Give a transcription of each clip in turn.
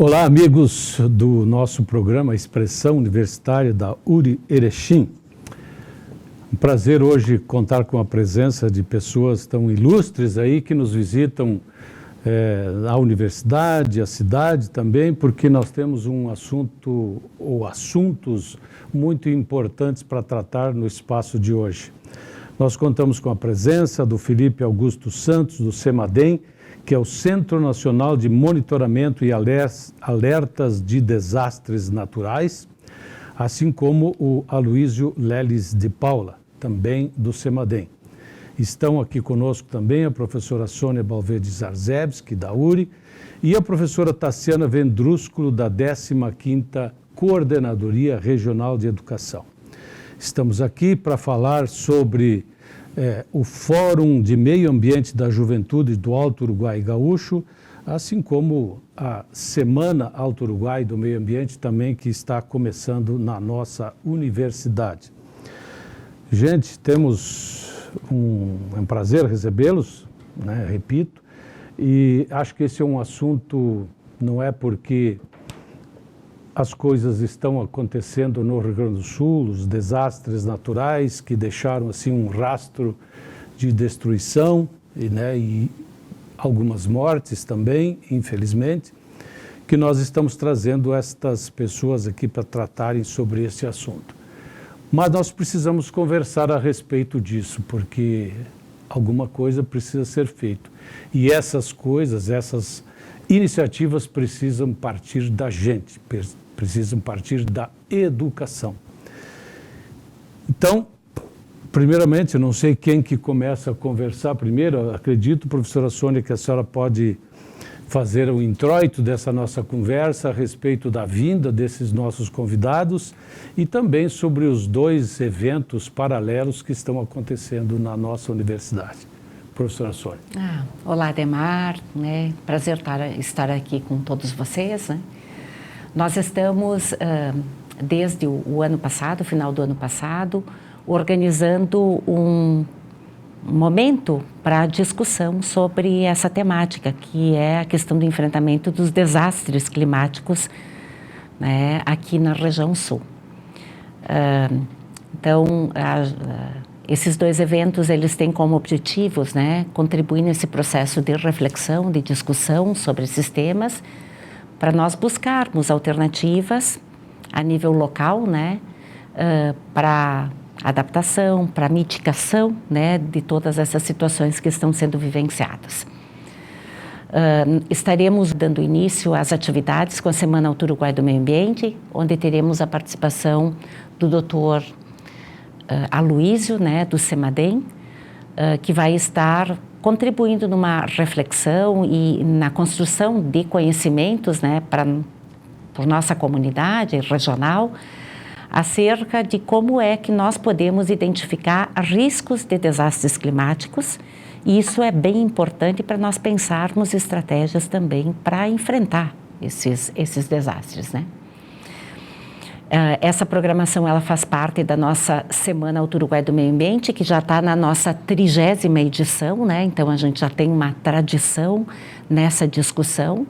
Olá, amigos do nosso programa Expressão Universitária da URI Erechim. Um prazer hoje contar com a presença de pessoas tão ilustres aí que nos visitam a universidade, a cidade também, porque nós temos um assunto ou assuntos muito importantes para tratar no espaço de hoje. Nós contamos com a presença do Felipe Augusto Santos, do CEMADEM, que é o Centro Nacional de Monitoramento e Alertas de Desastres Naturais, assim como o Aloísio Leles de Paula, também do CEMADEM. Estão aqui conosco também a professora Sônia Balverde Zarzebski, da URI, e a professora Tassiana Vendrúsculo, da 15ª Coordenadoria Regional de Educação. Estamos aqui para falar sobre o Fórum de Meio Ambiente da Juventude do Alto Uruguai Gaúcho, assim como a Semana Alto Uruguai do Meio Ambiente também, que está começando na nossa universidade. Gente, temos um prazer recebê-los, né, repito, e acho que esse é um assunto, não é porque as coisas estão acontecendo no Rio Grande do Sul, os desastres naturais que deixaram assim um rastro de destruição e algumas mortes também, infelizmente, que nós estamos trazendo estas pessoas aqui para tratarem sobre esse assunto. Mas nós precisamos conversar a respeito disso, porque alguma coisa precisa ser feita. E essas coisas, essas iniciativas precisam partir da gente, precisam partir da educação. Então, primeiramente, eu não sei quem que começa a conversar primeiro, eu acredito, professora Sônia, que a senhora pode fazer o introito dessa nossa conversa a respeito da vinda desses nossos convidados e também sobre os dois eventos paralelos que estão acontecendo na nossa universidade. Professora Sônia. Olá, Ademar, prazer estar aqui com todos vocês. Nós estamos, desde o ano passado, final do ano passado, organizando um momento para discussão sobre essa temática, que é a questão do enfrentamento dos desastres climáticos, aqui na região sul. Então, esses dois eventos, eles têm como objetivos, contribuir nesse processo de reflexão, de discussão sobre esses temas, para nós buscarmos alternativas a nível local, para adaptação, para mitigação, de todas essas situações que estão sendo vivenciadas. Estaremos dando início às atividades com a Semana Alto Uruguai do Meio Ambiente, onde teremos a participação do Dr. Aloísio, do CEMADEM, que vai estar contribuindo numa reflexão e na construção de conhecimentos, para nossa comunidade regional, acerca de como é que nós podemos identificar riscos de desastres climáticos, e isso é bem importante para nós pensarmos estratégias também para enfrentar esses desastres, Essa programação, ela faz parte da nossa Semana Alto Uruguai do Meio Ambiente, que já está na nossa 30ª edição, Então a gente já tem uma tradição nessa discussão.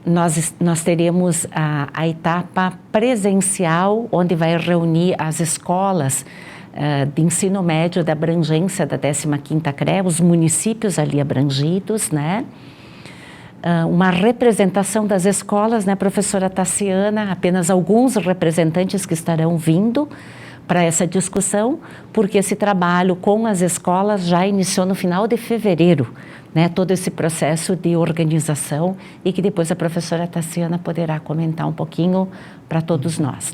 Nós teremos a etapa presencial, onde vai reunir as escolas de ensino médio da abrangência da 15ª CRE, os municípios ali abrangidos, uma representação das escolas, professora Tassiana, apenas alguns representantes que estarão vindo para essa discussão, porque esse trabalho com as escolas já iniciou no final de fevereiro, todo esse processo de organização, e que depois a professora Tassiana poderá comentar um pouquinho para todos nós,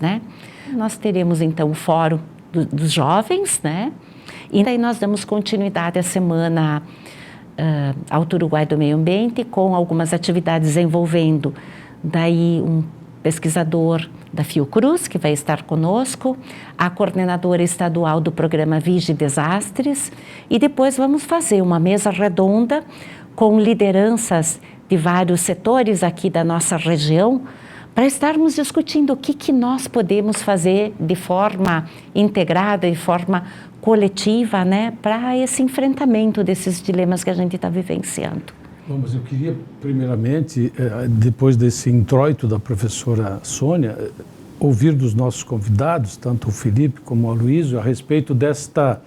Nós teremos então o Fórum dos Jovens, e daí nós damos continuidade à Semana Alto Uruguai do Meio Ambiente, com algumas atividades envolvendo daí um pesquisador da Fiocruz, que vai estar conosco, a coordenadora estadual do programa Vigi Desastres, e depois vamos fazer uma mesa redonda com lideranças de vários setores aqui da nossa região, para estarmos discutindo o que nós podemos fazer de forma integrada, de forma coletiva, para esse enfrentamento desses dilemas que a gente está vivenciando. Bom, mas eu queria, primeiramente, depois desse introito da professora Sônia, ouvir dos nossos convidados, tanto o Felipe como o Aloysio, a respeito desta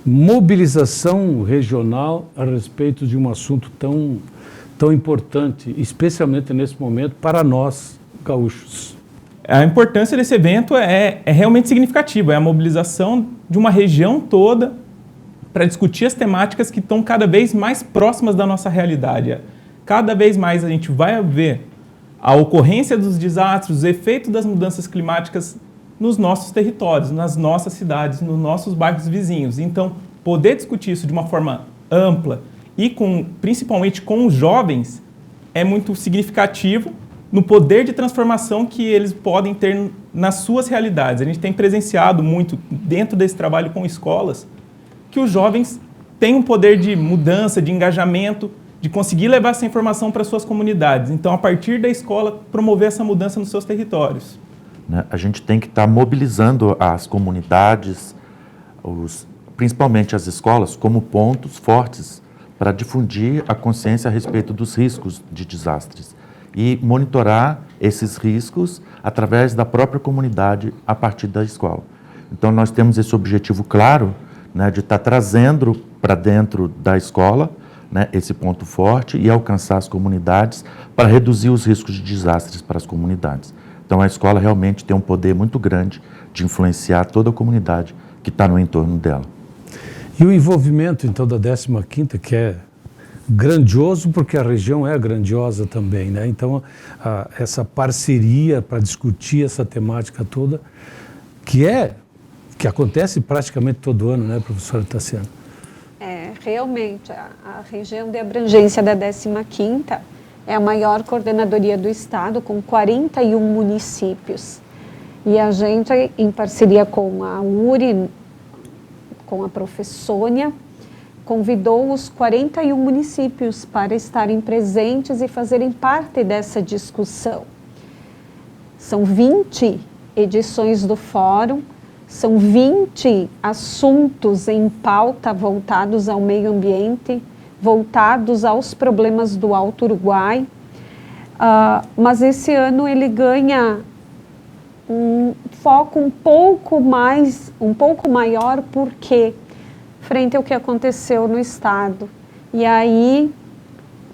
mobilização regional a respeito de um assunto tão importante, especialmente nesse momento, para nós, gaúchos. A importância desse evento é realmente significativa, é a mobilização de uma região toda para discutir as temáticas que estão cada vez mais próximas da nossa realidade. Cada vez mais a gente vai ver a ocorrência dos desastres, os efeitos das mudanças climáticas nos nossos territórios, nas nossas cidades, nos nossos bairros vizinhos. Então, poder discutir isso de uma forma ampla e principalmente com os jovens é muito significativo no poder de transformação que eles podem ter nas suas realidades. A gente tem presenciado muito dentro desse trabalho com escolas que os jovens têm um poder de mudança, de engajamento, de conseguir levar essa informação para suas comunidades. Então, a partir da escola, promover essa mudança nos seus territórios. A gente tem que estar mobilizando as comunidades, principalmente as escolas, como pontos fortes para difundir a consciência a respeito dos riscos de desastres e monitorar esses riscos através da própria comunidade a partir da escola. Então, nós temos esse objetivo claro, né, de estar trazendo para dentro da escola, né, esse ponto forte e alcançar as comunidades para reduzir os riscos de desastres para as comunidades. Então, a escola realmente tem um poder muito grande de influenciar toda a comunidade que está no entorno dela. E o envolvimento, então, da 15ª, que é grandioso, porque a região é grandiosa também, né? Então, essa parceria para discutir essa temática toda, que acontece praticamente todo ano, né, professora Tassiana? Realmente, a região de abrangência da 15ª é a maior coordenadoria do estado, com 41 municípios. E a gente, em parceria com a URI, com a professora, convidou os 41 municípios para estarem presentes e fazerem parte dessa discussão. São 20 edições do fórum, são 20 assuntos em pauta voltados ao meio ambiente, voltados aos problemas do Alto Uruguai, mas esse ano ele ganha um foco um pouco maior, porque frente ao que aconteceu no estado. E aí,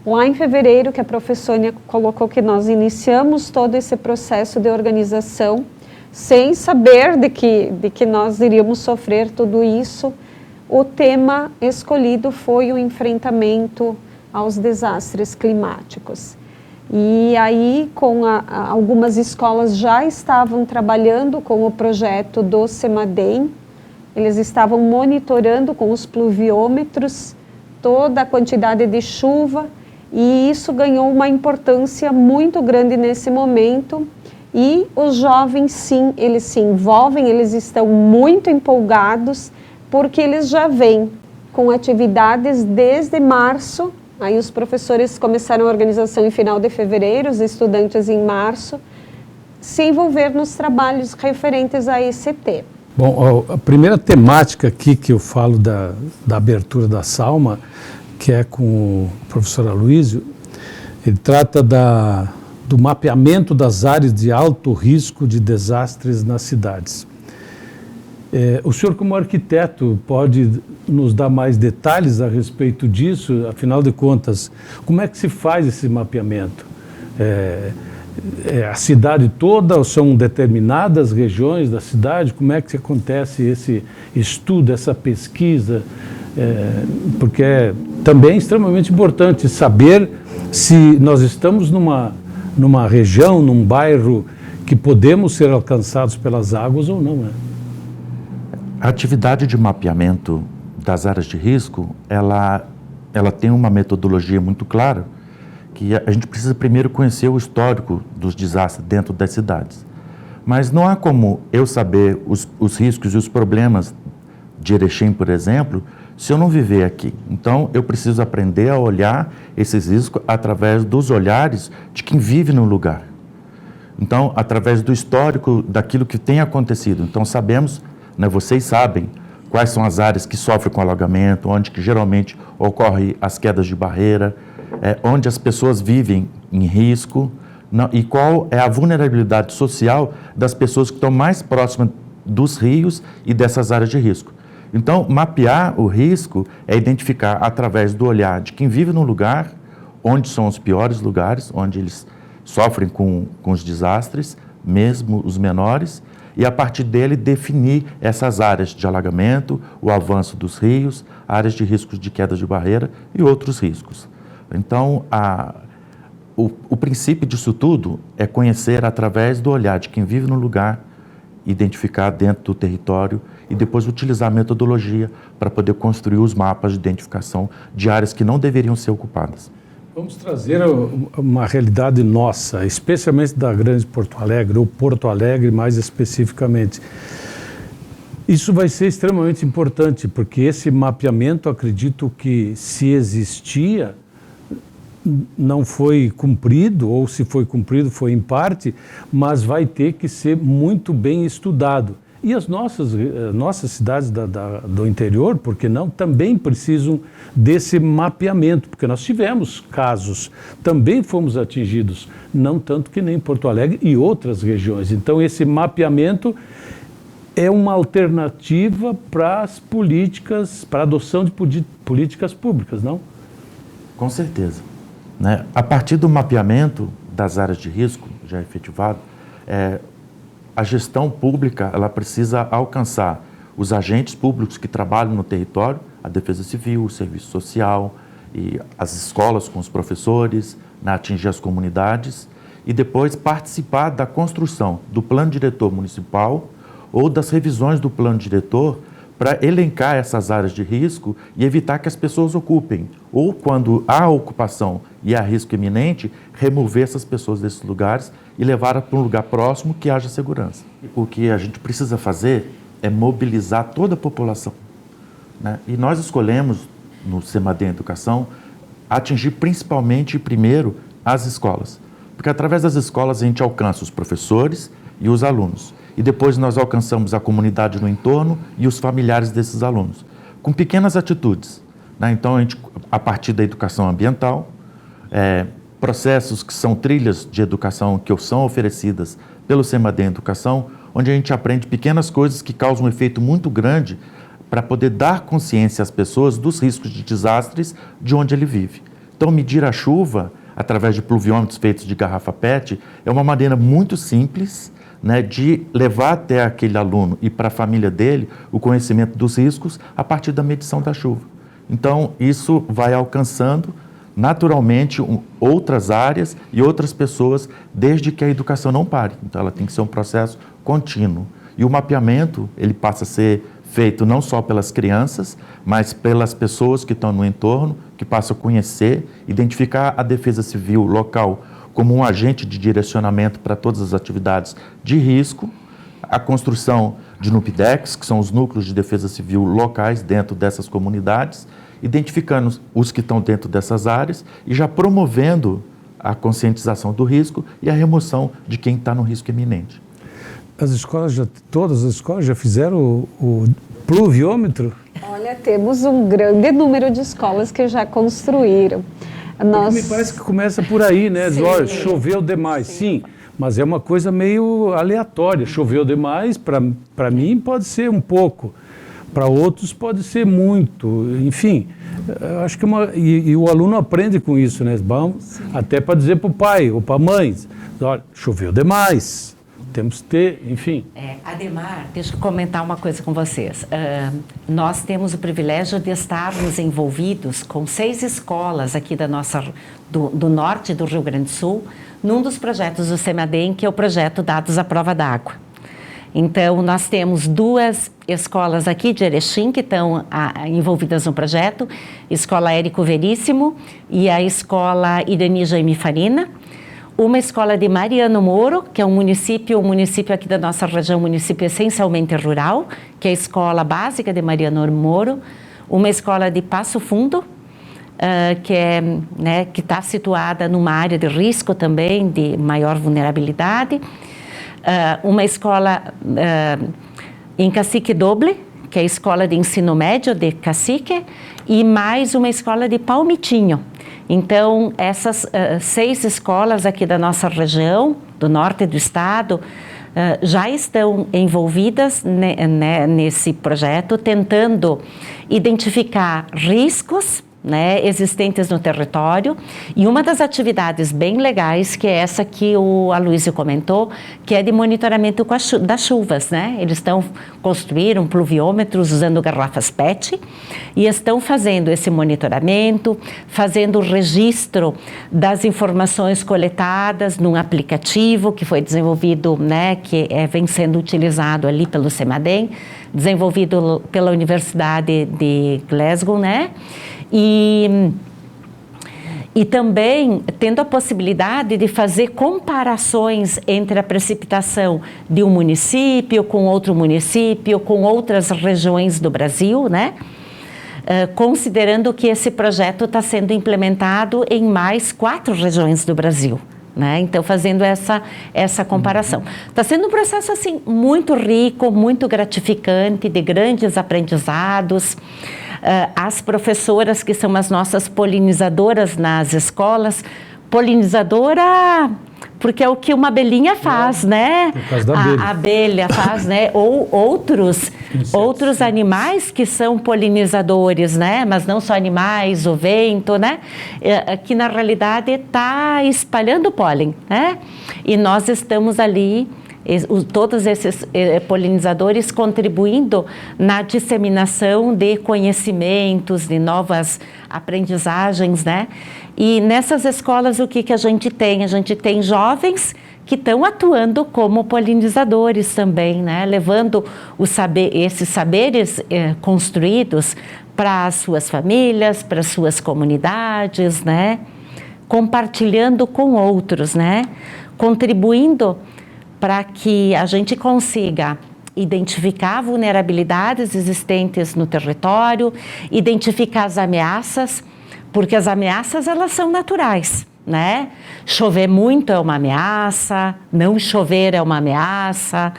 lá em fevereiro, que a professora colocou que nós iniciamos todo esse processo de organização, sem saber de que nós iríamos sofrer tudo isso, o tema escolhido foi o enfrentamento aos desastres climáticos. E aí, algumas escolas já estavam trabalhando com o projeto do CEMADEM, eles estavam monitorando com os pluviômetros toda a quantidade de chuva, e isso ganhou uma importância muito grande nesse momento. E os jovens, sim, eles se envolvem, eles estão muito empolgados, porque eles já vêm com atividades desde março. Aí os professores começaram a organização em final de fevereiro, os estudantes em março, se envolver nos trabalhos referentes à ECT. Bom, a primeira temática aqui que eu falo da abertura da Salma, que é com o professor Aloysio, ele trata do mapeamento das áreas de alto risco de desastres nas cidades. O senhor, como arquiteto, pode nos dar mais detalhes a respeito disso? Afinal de contas, como é que se faz esse mapeamento? A cidade toda ou são determinadas regiões da cidade? Como é que acontece esse estudo, essa pesquisa? Porque é também extremamente importante saber se nós estamos numa região, num bairro que podemos ser alcançados pelas águas ou não, né? A atividade de mapeamento das áreas de risco, ela tem uma metodologia muito clara, que a gente precisa primeiro conhecer o histórico dos desastres dentro das cidades. Mas não há como eu saber os riscos e os problemas de Erechim, por exemplo, se eu não viver aqui. Então, eu preciso aprender a olhar esses riscos através dos olhares de quem vive no lugar. Então, através do histórico daquilo que tem acontecido. Então, sabemos, né, vocês sabem quais são as áreas que sofrem com alagamento, onde que geralmente ocorrem as quedas de barreira. onde as pessoas vivem em risco, e qual é a vulnerabilidade social das pessoas que estão mais próximas dos rios e dessas áreas de risco. Então, mapear o risco é identificar através do olhar de quem vive num lugar onde são os piores lugares, onde eles sofrem com os desastres, mesmo os menores, e a partir dele definir essas áreas de alagamento, o avanço dos rios, áreas de riscos de queda de barreira e outros riscos. Então, o princípio disso tudo é conhecer através do olhar de quem vive no lugar, identificar dentro do território e depois utilizar a metodologia para poder construir os mapas de identificação de áreas que não deveriam ser ocupadas. Vamos trazer uma realidade nossa, especialmente da Grande Porto Alegre, ou Porto Alegre mais especificamente. Isso vai ser extremamente importante, porque esse mapeamento, acredito que se existia, não foi cumprido, ou se foi cumprido foi em parte, mas vai ter que ser muito bem estudado. E as nossas cidades do interior, por que não, também precisam desse mapeamento, porque nós tivemos casos, também fomos atingidos, não tanto que nem Porto Alegre e outras regiões. Então, esse mapeamento é uma alternativa para as políticas, para a adoção de políticas públicas, não? Com certeza. Né? A partir do mapeamento das áreas de risco já efetivado, a gestão pública ela precisa alcançar os agentes públicos que trabalham no território, a Defesa Civil, o Serviço Social, e as escolas com os professores, atingir as comunidades e depois participar da construção do plano diretor municipal ou das revisões do plano diretor para elencar essas áreas de risco e evitar que as pessoas ocupem. Ou, quando há ocupação e há risco iminente, remover essas pessoas desses lugares e levá-las para um lugar próximo que haja segurança. O que a gente precisa fazer é mobilizar toda a população. Né? E nós escolhemos, no CEMADEM Educação, atingir principalmente, primeiro, as escolas. Porque através das escolas a gente alcança os professores e os alunos. E depois nós alcançamos a comunidade no entorno e os familiares desses alunos, com pequenas atitudes. Né? Então, a partir da educação ambiental, processos que são trilhas de educação que são oferecidas pelo CEMADEM Educação, onde a gente aprende pequenas coisas que causam um efeito muito grande para poder dar consciência às pessoas dos riscos de desastres de onde ele vive. Então, medir a chuva através de pluviômetros feitos de garrafa PET é uma maneira muito simples, né, de levar até aquele aluno e para a família dele o conhecimento dos riscos a partir da medição da chuva. Então, isso vai alcançando naturalmente outras áreas e outras pessoas, desde que a educação não pare. Então, ela tem que ser um processo contínuo. E o mapeamento, ele passa a ser feito não só pelas crianças, mas pelas pessoas que estão no entorno, que passam a conhecer, identificar a Defesa Civil local como um agente de direcionamento para todas as atividades de risco, a construção de NUPDECs, que são os núcleos de defesa civil locais dentro dessas comunidades, identificando os que estão dentro dessas áreas e já promovendo a conscientização do risco e a remoção de quem está no risco iminente. Todas as escolas já fizeram o pluviômetro? Olha, temos um grande número de escolas que já construíram. Me parece que começa por aí, né? Olha, choveu demais, sim, mas é uma coisa meio aleatória. Choveu demais, para mim pode ser um pouco, para outros pode ser muito, enfim. Acho que e o aluno aprende com isso, né? Vamos até para dizer para o pai ou para a mãe, olha, choveu demais. Temos que ter, enfim. Ademar, deixa eu comentar uma coisa com vocês. Nós temos o privilégio de estarmos envolvidos com 6 escolas aqui do norte do Rio Grande do Sul, num dos projetos do CEMADEM, que é o projeto Dados à Prova d'Água. Então, nós temos 2 escolas aqui de Erechim que estão envolvidas no projeto, Escola Érico Veríssimo e a Escola Irani Jaime Farina. Uma escola de Mariano Moro, que é um município aqui da nossa região, município essencialmente rural, que é a escola básica de Mariano Moro. Uma escola de Passo Fundo, que está situada numa área de risco também, de maior vulnerabilidade. Uma escola em Cacique Doble, que é a escola de ensino médio de Cacique, e mais uma escola de Palmitinho. Então, essas 6 escolas aqui da nossa região, do norte do estado, já estão envolvidas nesse projeto, tentando identificar riscos, né, existentes no território, e uma das atividades bem legais, que é essa que o Aloysio comentou, que é de monitoramento das chuvas, né? Eles construíram pluviômetros usando garrafas PET e estão fazendo esse monitoramento, fazendo o registro das informações coletadas num aplicativo que foi desenvolvido, né, que vem sendo utilizado ali pelo CEMADEM, desenvolvido pela Universidade de Glasgow, né? E também tendo a possibilidade de fazer comparações entre a precipitação de um município com outro município, com outras regiões do Brasil, né? Considerando que esse projeto está sendo implementado em mais 4 regiões do Brasil. Né? Então, fazendo essa comparação. Está sendo um processo assim, muito rico, muito gratificante, de grandes aprendizados. As professoras, que são as nossas polinizadoras nas escolas, polinizadora porque é o que uma abelhinha faz, né? Por causa da abelha. A abelha faz, né? Ou outros animais que são polinizadores, né? Mas não só animais, o vento, né? Que na realidade está espalhando o pólen, né? E nós estamos ali, todos esses polinizadores contribuindo na disseminação de conhecimentos, de novas aprendizagens, né? E nessas escolas o que a gente tem? A gente tem jovens que estão atuando como polinizadores também, né? Levando esses saberes construídos para as suas famílias, para as suas comunidades, né? Compartilhando com outros, né? Contribuindo para que a gente consiga identificar vulnerabilidades existentes no território, identificar as ameaças, porque as ameaças, elas são naturais, né? Chover muito é uma ameaça, não chover é uma ameaça,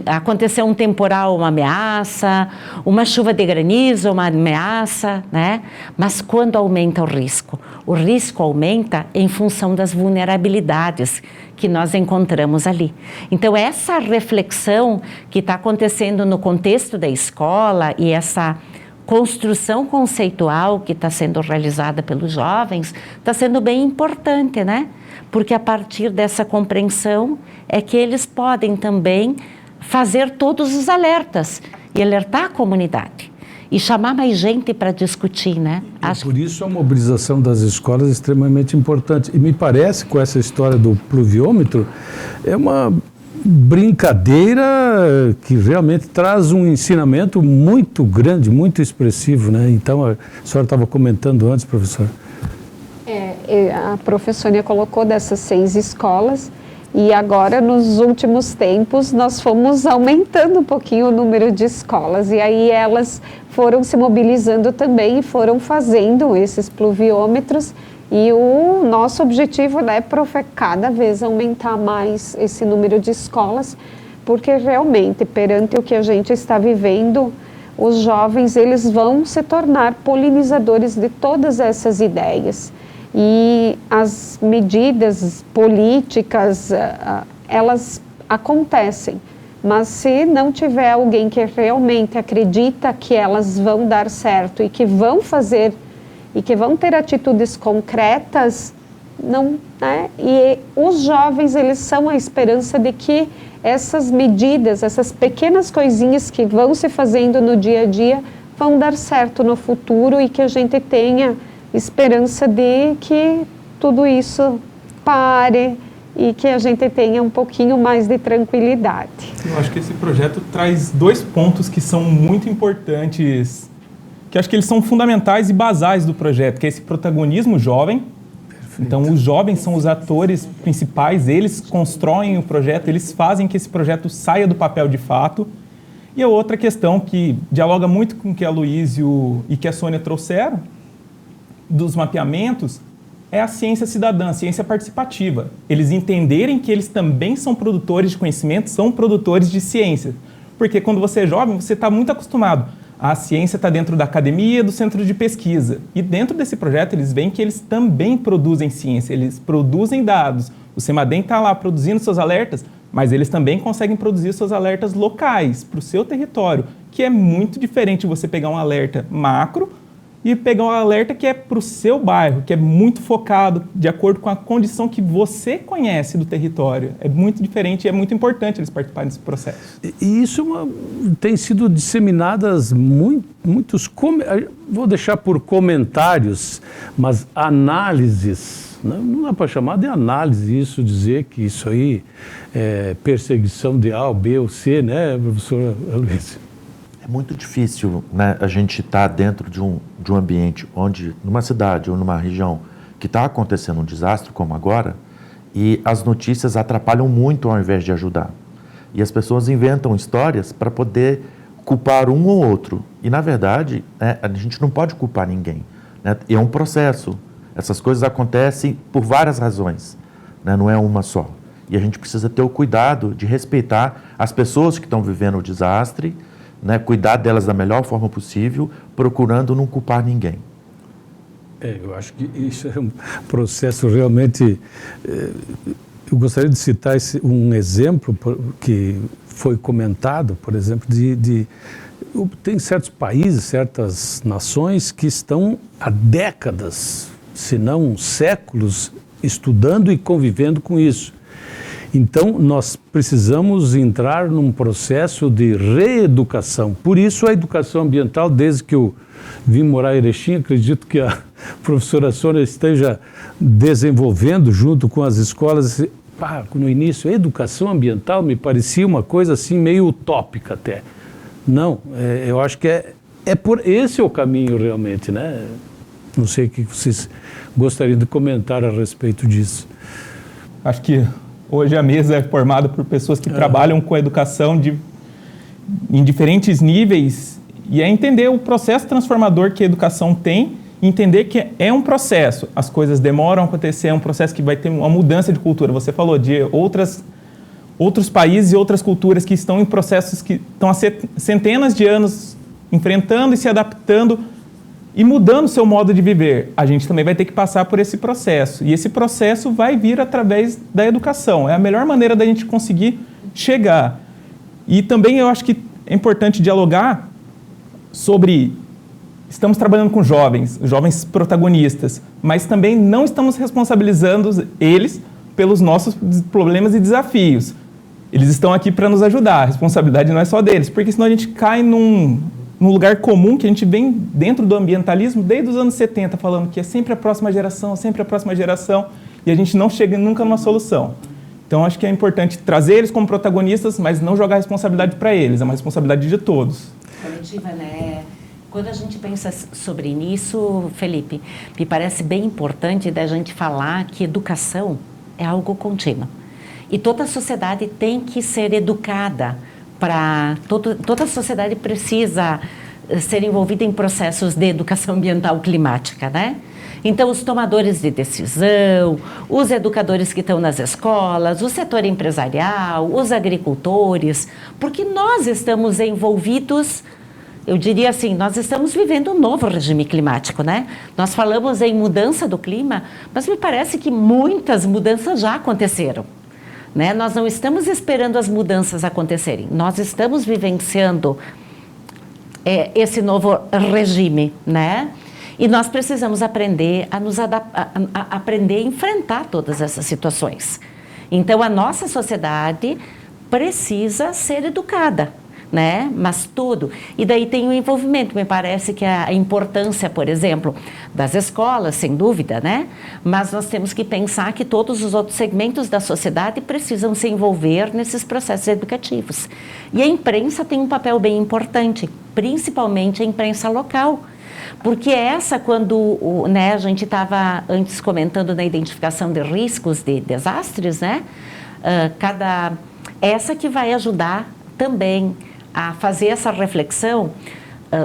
acontecer um temporal é uma ameaça, uma chuva de granizo é uma ameaça, né? Mas quando aumenta o risco aumenta em função das vulnerabilidades que nós encontramos ali. Então, essa reflexão que está acontecendo no contexto da escola e essa construção conceitual que está sendo realizada pelos jovens está sendo bem importante, né? Porque a partir dessa compreensão é que eles podem também fazer todos os alertas e alertar a comunidade e chamar mais gente para discutir, né? Por isso a mobilização das escolas é extremamente importante. E me parece, com essa história do pluviômetro, é uma brincadeira que realmente traz um ensinamento muito grande, muito expressivo, né? Então, a senhora estava comentando antes, professora. A professora colocou dessas 6 escolas e agora, nos últimos tempos, nós fomos aumentando um pouquinho o número de escolas e aí elas foram se mobilizando também e foram fazendo esses pluviômetros. E o nosso objetivo, né, é cada vez aumentar mais esse número de escolas, porque realmente, perante o que a gente está vivendo, os jovens, eles vão se tornar polinizadores de todas essas ideias. E as medidas políticas, elas acontecem, mas se não tiver alguém que realmente acredita que elas vão dar certo e que vão fazer e que vão ter atitudes concretas, não, né? E os jovens, eles são a esperança de que essas medidas, essas pequenas coisinhas que vão se fazendo no dia a dia, vão dar certo no futuro e que a gente tenha esperança de que tudo isso pare e que a gente tenha um pouquinho mais de tranquilidade. Eu acho que esse projeto traz 2 pontos que são muito importantes, que acho que eles são fundamentais e basais do projeto, que é esse protagonismo jovem. Perfeito. Então, os jovens são os atores principais, eles constroem o projeto, eles fazem que esse projeto saia do papel de fato. E a outra questão que dialoga muito com o que a Aloysio e que a Sônia trouxeram, dos mapeamentos, é a ciência cidadã, a ciência participativa. Eles entenderem que eles também são produtores de conhecimento, são produtores de ciência. Porque quando você é jovem, você está muito acostumado A ciência está dentro da academia, do centro de pesquisa. E dentro desse projeto eles veem que eles também produzem ciência, eles produzem dados. O CEMADEM está lá produzindo seus alertas, mas eles também conseguem produzir seus alertas locais para o seu território, que é muito diferente você pegar um alerta macro e pegar um alerta que é para o seu bairro, que é muito focado de acordo com a condição que você conhece do território. É muito diferente e é muito importante eles participarem desse processo. E isso tem sido disseminadas muitos... Vou deixar por comentários, mas análises. Não dá para chamar de análise isso, dizer que isso aí é perseguição de A, B ou C, né, professora Luiz? É muito difícil, né, a gente estar dentro de um ambiente onde, numa cidade ou numa região que está acontecendo um desastre como agora, e as notícias atrapalham muito ao invés de ajudar. E as pessoas inventam histórias para poder culpar um ou outro. E, na verdade, né, a gente não pode culpar ninguém, né? É um processo. Essas coisas acontecem por várias razões, né? Não é uma só. E a gente precisa ter o cuidado de respeitar as pessoas que estão vivendo o desastre, né, cuidar delas da melhor forma possível, procurando não culpar ninguém. Eu acho que isso é um processo realmente... eu gostaria de citar um exemplo que foi comentado, por exemplo, tem certos países, certas nações que estão há décadas, se não séculos, estudando e convivendo com isso. Então, nós precisamos entrar num processo de reeducação. Por isso, a educação ambiental, desde que eu vim morar em Erechim, acredito que a professora Sônia esteja desenvolvendo junto com as escolas. No início, a educação ambiental me parecia uma coisa assim meio utópica até. Não, eu acho que esse é o caminho realmente, né? Não sei o que vocês gostariam de comentar a respeito disso. Acho que hoje a mesa é formada por pessoas que trabalham com a educação em diferentes níveis e é entender o processo transformador que a educação tem, entender que é um processo. As coisas demoram a acontecer, é um processo que vai ter uma mudança de cultura. Você falou de outros países e outras culturas que estão em processos que estão há centenas de anos enfrentando e se adaptando e mudando o seu modo de viver. A gente também vai ter que passar por esse processo. E esse processo vai vir através da educação. É a melhor maneira da gente conseguir chegar. E também eu acho que é importante dialogar sobre... Estamos trabalhando com jovens protagonistas, mas também não estamos responsabilizando eles pelos nossos problemas e desafios. Eles estão aqui para nos ajudar. A responsabilidade não é só deles, porque senão a gente cai num lugar comum que a gente vem dentro do ambientalismo desde os anos 70, falando que é sempre a próxima geração, e a gente não chega nunca numa solução. Então, acho que é importante trazer eles como protagonistas, mas não jogar a responsabilidade para eles, é uma responsabilidade de todos. Coletiva, né? Quando a gente pensa sobre isso, Felipe, me parece bem importante da gente falar que educação é algo contínuo. E toda a sociedade tem que ser educada. Toda a sociedade precisa ser envolvida em processos de educação ambiental climática, né? Então, os tomadores de decisão, os educadores que estão nas escolas, o setor empresarial, os agricultores, porque nós estamos envolvidos, eu diria assim, nós estamos vivendo um novo regime climático, né? Nós falamos em mudança do clima, mas me parece que muitas mudanças já aconteceram. Né? Nós não estamos esperando as mudanças acontecerem, nós estamos vivenciando esse novo regime, né? E nós precisamos aprender a nos aprender a enfrentar todas essas situações. Então, a nossa sociedade precisa ser educada, né? Mas tudo. E daí tem o envolvimento. Me parece que a importância, por exemplo, das escolas, sem dúvida, né? Mas nós temos que pensar que todos os outros segmentos da sociedade precisam se envolver nesses processos educativos. E a imprensa tem um papel bem importante, principalmente a imprensa local. Porque quando né, a gente estava antes comentando na identificação de riscos de desastres, né? Essa que vai ajudar também a fazer essa reflexão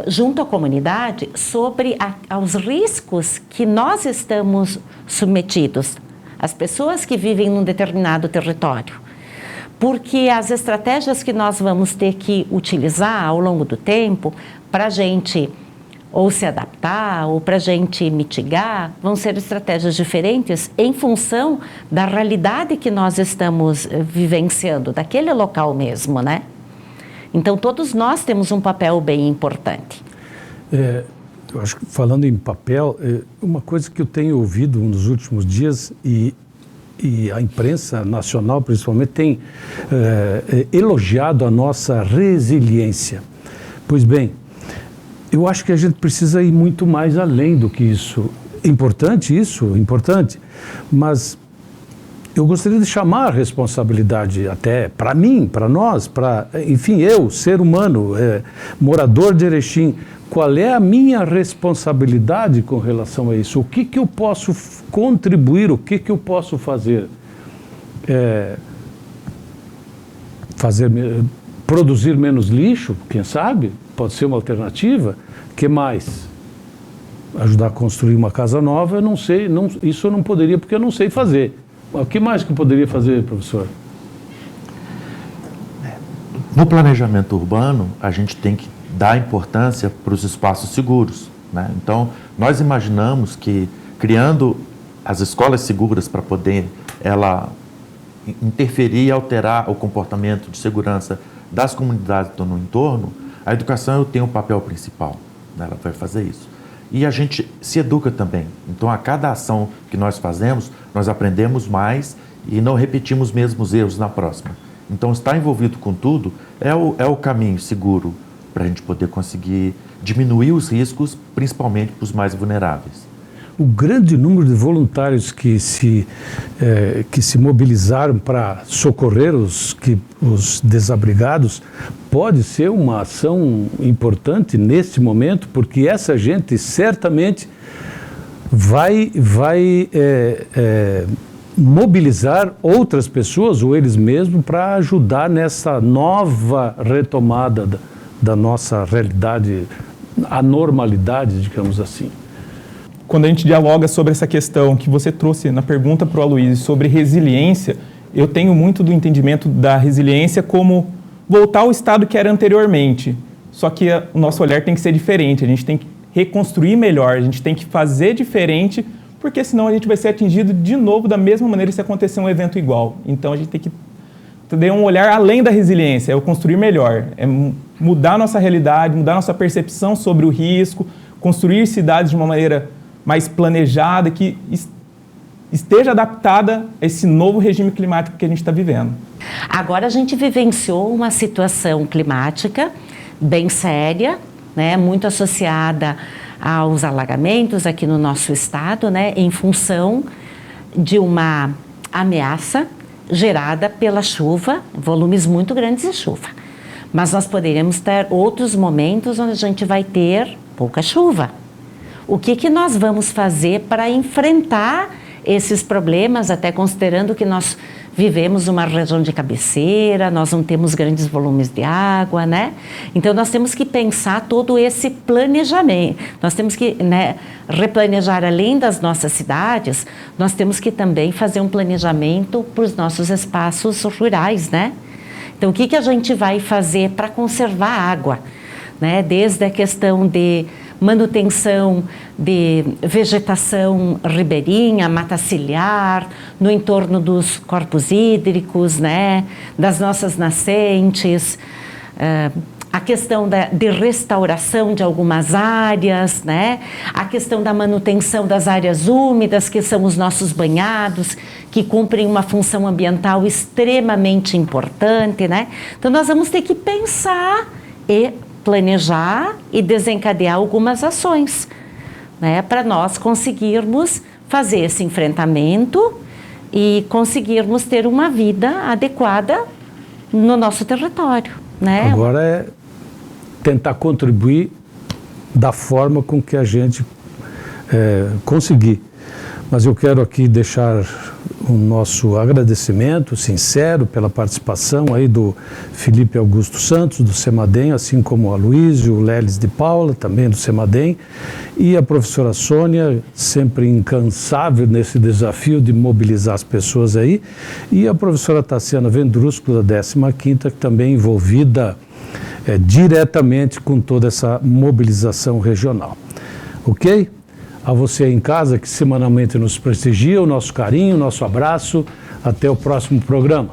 junto à comunidade sobre os riscos que nós estamos submetidos, as pessoas que vivem num determinado território. porque as estratégias que nós vamos ter que utilizar ao longo do tempo para a gente ou se adaptar ou para a gente mitigar, vão ser estratégias diferentes em função da realidade que nós estamos vivenciando, daquele local mesmo, né? Então, todos nós temos um papel bem importante. Eu acho que, falando em papel, uma coisa que eu tenho ouvido nos últimos dias e a imprensa nacional, principalmente, tem elogiado a nossa resiliência. Pois bem, eu acho que a gente precisa ir muito mais além do que isso. Importante, mas eu gostaria de chamar a responsabilidade até para mim, para nós, enfim, eu, ser humano, morador de Erechim, qual é a minha responsabilidade com relação a isso? O que eu posso contribuir, o que eu posso fazer? Produzir menos lixo, quem sabe? Pode ser uma alternativa. O que mais? Ajudar a construir uma casa nova, eu não sei, isso eu não poderia porque eu não sei fazer. O que mais que eu poderia fazer, professor? No planejamento urbano, a gente tem que dar importância para os espaços seguros, né? Então, nós imaginamos que criando as escolas seguras para poder ela interferir e alterar o comportamento de segurança das comunidades que estão no entorno, a educação tem um papel principal, né? Ela vai fazer isso. E a gente se educa também. Então, a cada ação que nós fazemos, nós aprendemos mais e não repetimos os mesmos erros na próxima. Então, estar envolvido com tudo é o caminho seguro para a gente poder conseguir diminuir os riscos, principalmente para os mais vulneráveis. O grande número de voluntários que se mobilizaram para socorrer os desabrigados pode ser uma ação importante neste momento, porque essa gente certamente vai mobilizar outras pessoas ou eles mesmos para ajudar nessa nova retomada da nossa realidade, a normalidade, digamos assim. Quando a gente dialoga sobre essa questão que você trouxe na pergunta para o Aloysio sobre resiliência, eu tenho muito do entendimento da resiliência como voltar ao estado que era anteriormente. Só que o nosso olhar tem que ser diferente, a gente tem que reconstruir melhor, a gente tem que fazer diferente, porque senão a gente vai ser atingido de novo da mesma maneira se acontecer um evento igual. Então a gente tem que ter um olhar além da resiliência, é o construir melhor, é mudar a nossa realidade, mudar a nossa percepção sobre o risco, construir cidades de uma maneira mais planejada, que esteja adaptada a esse novo regime climático que a gente está vivendo. Agora a gente vivenciou uma situação climática bem séria, né, muito associada aos alagamentos aqui no nosso estado, né, em função de uma ameaça gerada pela chuva, volumes muito grandes de chuva. Mas nós poderíamos ter outros momentos onde a gente vai ter pouca chuva. O que nós vamos fazer para enfrentar esses problemas, até considerando que nós vivemos uma região de cabeceira, nós não temos grandes volumes de água, né? Então, nós temos que pensar todo esse planejamento. Nós temos que, né, replanejar além das nossas cidades, nós temos que também fazer um planejamento para os nossos espaços rurais, né? Então, o que a gente vai fazer para conservar a água, né? Desde a questão de manutenção de vegetação ribeirinha, mata ciliar, no entorno dos corpos hídricos, né, das nossas nascentes, a questão de restauração de algumas áreas, né, a questão da manutenção das áreas úmidas, que são os nossos banhados, que cumprem uma função ambiental extremamente importante, né. Então, nós vamos ter que pensar e planejar e desencadear algumas ações, né, para nós conseguirmos fazer esse enfrentamento e conseguirmos ter uma vida adequada no nosso território, né? Agora é tentar contribuir da forma com que a gente conseguir. Mas eu quero aqui deixar o nosso agradecimento sincero pela participação aí do Felipe Augusto Santos, do CEMADEM, assim como o Aloysio, o Lelis de Paula, também do CEMADEM, e a professora Sônia, sempre incansável nesse desafio de mobilizar as pessoas aí, e a professora Tassiana Vendrusco, da 15ª, que também envolvida diretamente com toda essa mobilização regional. Ok? A você em casa que semanalmente nos prestigia, o nosso carinho, o nosso abraço. Até o próximo programa.